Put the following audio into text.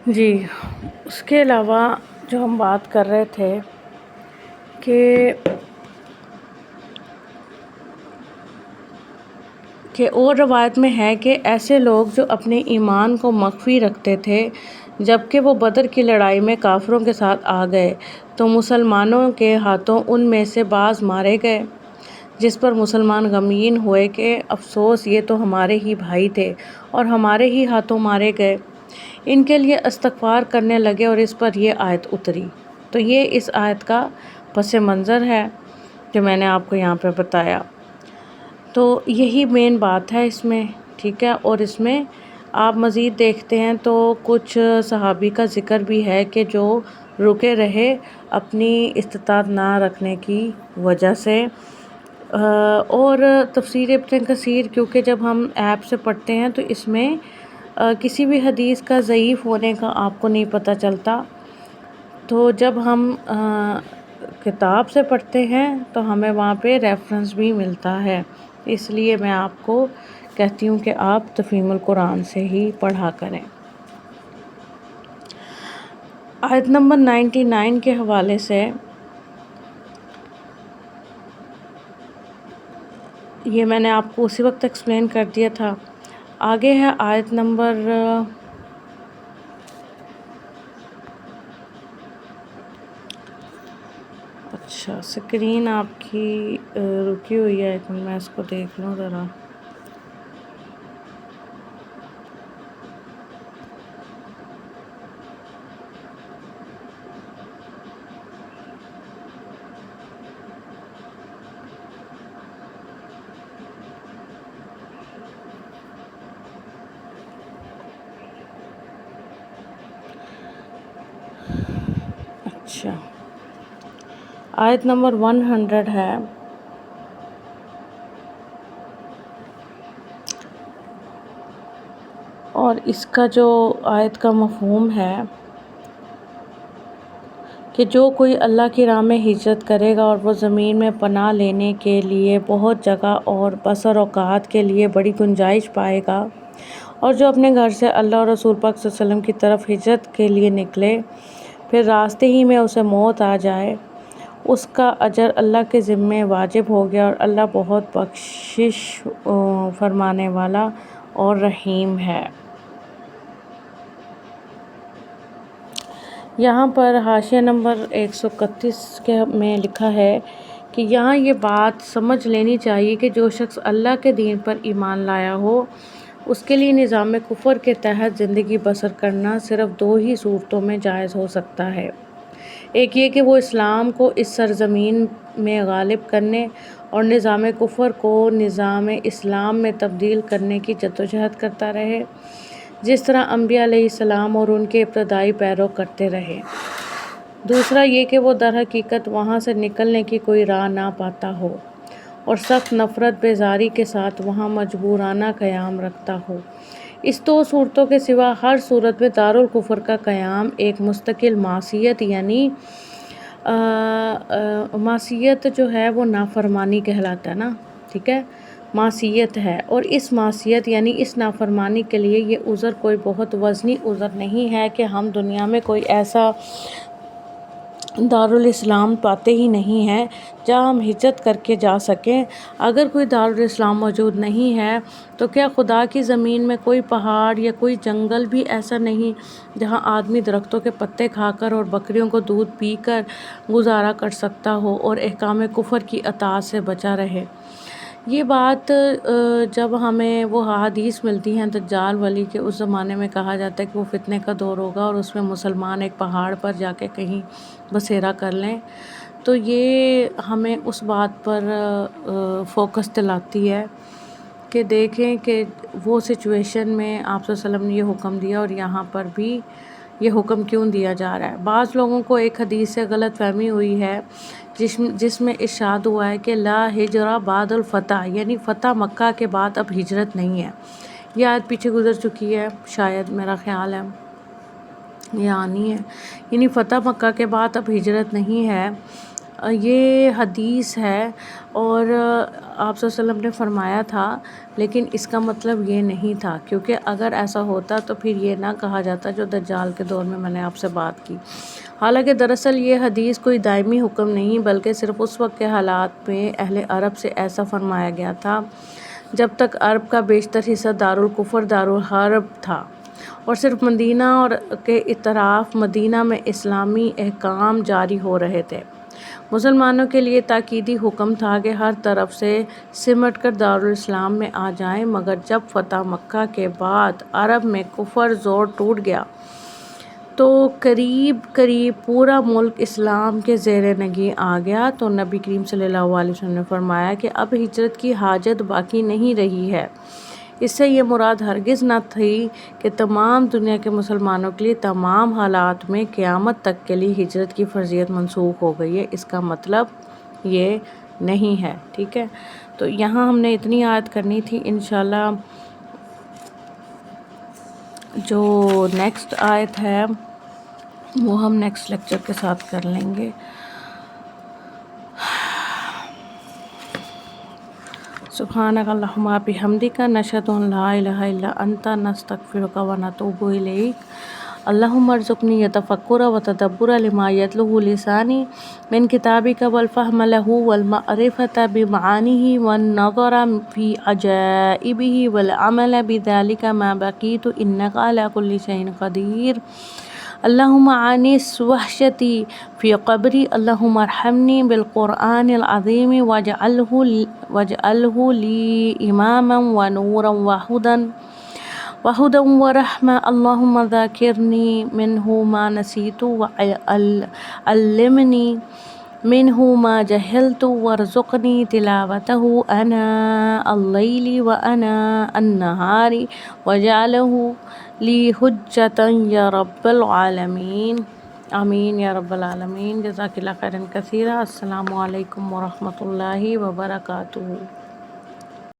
جی، اس کے علاوہ جو ہم بات کر رہے تھے کہ اور روایت میں ہے کہ ایسے لوگ جو اپنے ایمان کو مخفی رکھتے تھے، جبکہ وہ بدر کی لڑائی میں کافروں کے ساتھ آ گئے تو مسلمانوں کے ہاتھوں ان میں سے بعض مارے گئے، جس پر مسلمان غمگین ہوئے کہ افسوس، یہ تو ہمارے ہی بھائی تھے اور ہمارے ہی ہاتھوں مارے گئے۔ ان کے لیے استغفار کرنے لگے اور اس پر یہ آیت اتری۔ تو یہ اس آیت کا پس منظر ہے جو میں نے آپ کو یہاں پہ بتایا۔ تو یہی مین بات ہے اس میں، ٹھیک ہے۔ اور اس میں آپ مزید دیکھتے ہیں تو کچھ صحابی کا ذکر بھی ہے کہ جو رکے رہے اپنی استطاعت نہ رکھنے کی وجہ سے۔ اور تفسیر ابن کثیر، کیونکہ جب ہم ایپ سے پڑھتے ہیں تو اس میں کسی بھی حدیث کا ضعیف ہونے کا آپ کو نہیں پتہ چلتا، تو جب ہم کتاب سے پڑھتے ہیں تو ہمیں وہاں پہ ریفرنس بھی ملتا ہے۔ اس لیے میں آپ کو کہتی ہوں کہ آپ تفہیم القرآن سے ہی پڑھا کریں۔ آیت نمبر 99 کے حوالے سے یہ میں نے آپ کو اسی وقت ایکسپلین کر دیا تھا۔ آگے ہے آیت نمبر اچھا، سکرین آپ کی رکی ہوئی ہے، ایک منٹ میں اس کو دیکھ لوں ذرا۔ اچھا، آیت نمبر 100 ہے۔ اور اس کا جو آیت کا مفہوم ہے کہ جو کوئی اللہ کی راہ میں ہجرت کرے گا اور وہ زمین میں پناہ لینے کے لیے بہت جگہ اور بسر اوقات کے لیے بڑی گنجائش پائے گا، اور جو اپنے گھر سے اللہ اور رسول پاک صلی اللہ علیہ وسلم کی طرف ہجرت کے لیے نکلے، پھر راستے ہی میں اسے موت آ جائے، اس کا اجر اللہ کے ذمے واجب ہو گیا، اور اللہ بہت بخشش فرمانے والا اور رحیم ہے۔ یہاں پر حاشیہ نمبر 131 کے میں لکھا ہے کہ یہاں یہ بات سمجھ لینی چاہیے کہ جو شخص اللہ کے دین پر ایمان لایا ہو، اس کے لیے نظام کفر کے تحت زندگی بسر کرنا صرف دو ہی صورتوں میں جائز ہو سکتا ہے۔ ایک یہ کہ وہ اسلام کو اس سرزمین میں غالب کرنے اور نظام کفر کو نظام اسلام میں تبدیل کرنے کی جدوجہد کرتا رہے، جس طرح انبیاء علیہ السلام اور ان کے ابتدائی پیرو کرتے رہے۔ دوسرا یہ کہ وہ در حقیقت وہاں سے نکلنے کی کوئی راہ نہ پاتا ہو اور سخت نفرت بیزاری کے ساتھ وہاں مجبورانہ قیام رکھتا ہو۔ اس دو صورتوں کے سوا ہر صورت میں دارالکفر کا قیام ایک مستقل معصیت، یعنی معصیت جو ہے وہ نافرمانی کہلاتا ہے نا، ٹھیک ہے، معصیت ہے، اور اس معصیت یعنی اس نافرمانی کے لیے یہ عذر کوئی بہت وزنی عذر نہیں ہے کہ ہم دنیا میں کوئی ایسا دارالاسلام پاتے ہی نہیں ہیں جہاں ہم ہجرت کر کے جا سکیں۔ اگر کوئی دارالاسلام موجود نہیں ہے تو کیا خدا کی زمین میں کوئی پہاڑ یا کوئی جنگل بھی ایسا نہیں جہاں آدمی درختوں کے پتے کھا کر اور بکریوں کو دودھ پی کر گزارا کر سکتا ہو اور احکام کفر کی اطاعت سے بچا رہے؟ یہ بات جب ہمیں وہ حدیث ملتی ہیں دجال والی کہ اس زمانے میں کہا جاتا ہے کہ وہ فتنے کا دور ہوگا اور اس میں مسلمان ایک پہاڑ پر جا کے کہیں بسیرا کر لیں، تو یہ ہمیں اس بات پر فوکس دلاتی ہے کہ دیکھیں کہ وہ سچویشن میں آپ صلی اللہ علیہ وسلم نے یہ حکم دیا اور یہاں پر بھی یہ حکم کیوں دیا جا رہا ہے۔ بعض لوگوں کو ایک حدیث سے غلط فہمی ہوئی ہے جس میں ارشاد ہوا ہے کہ لا ہجرہ بعد الفتح، یعنی فتح مکہ کے بعد اب ہجرت نہیں ہے۔ یہ آیت پیچھے گزر چکی ہے، شاید میرا خیال ہے یہ آنی ہے، یعنی فتح مکہ کے بعد اب ہجرت نہیں ہے۔ یہ حدیث ہے اور آپ صلی اللہ علیہ وسلم نے فرمایا تھا، لیکن اس کا مطلب یہ نہیں تھا، کیونکہ اگر ایسا ہوتا تو پھر یہ نہ کہا جاتا جو دجال کے دور میں نے آپ سے بات کی۔ حالانکہ دراصل یہ حدیث کوئی دائمی حکم نہیں، بلکہ صرف اس وقت کے حالات میں اہل عرب سے ایسا فرمایا گیا تھا جب تک عرب کا بیشتر حصہ دارالکفر دارالحرب تھا اور صرف مدینہ اور کے اطراف مدینہ میں اسلامی احکام جاری ہو رہے تھے۔ مسلمانوں کے لیے تاکیدی حکم تھا کہ ہر طرف سے سمٹ کر دارالاسلام میں آ جائیں، مگر جب فتح مکہ کے بعد عرب میں کفر زور ٹوٹ گیا تو قریب پورا ملک اسلام کے زیر نگیں آ گیا، تو نبی کریم صلی اللہ علیہ وسلم نے فرمایا کہ اب ہجرت کی حاجت باقی نہیں رہی ہے۔ اس سے یہ مراد ہرگز نہ تھی کہ تمام دنیا کے مسلمانوں کے لیے تمام حالات میں قیامت تک کے لیے ہجرت کی فرضیت منسوخ ہو گئی ہے، اس کا مطلب یہ نہیں ہے، ٹھیک ہے۔ تو یہاں ہم نے اتنی آیت کرنی تھی، انشاءاللہ جو نیکسٹ آیت ہے وہ ہم نیکسٹ لیکچر کے ساتھ کر لیں گے۔ سبحانک اللہم بحمدک، نشہد ان لا الہ الا انت، نستغفرک و نتوب الیک۔ اللہم ارزقنی التفکر وتدبر لما یتلوہ لسانی من کتابک والفہم لہ والمعرفۃ بمعانیہ والنظر فی عجائبہ والعمل بذلک ما بقیت انک علی کل شیء قدیر۔ اللہم آنس وحشتی فی قبری، اللہم ارحمنی بالقرآن العظیم واجعلہ لی اماما ونورا وہدی ورحمہ، اللہم ذاکرنی منہ ما نسیت وعلمنی منہ ما جہلت وارزقنی تلاوتہ آناء اللیل وآناء النہار واجعلہ لی حجۃ یا رب العالمین، آمین یا رب العالمین۔ جزاک اللہ خیرا کثیرا۔ السلام علیکم ورحمۃ اللہ وبرکاتہ۔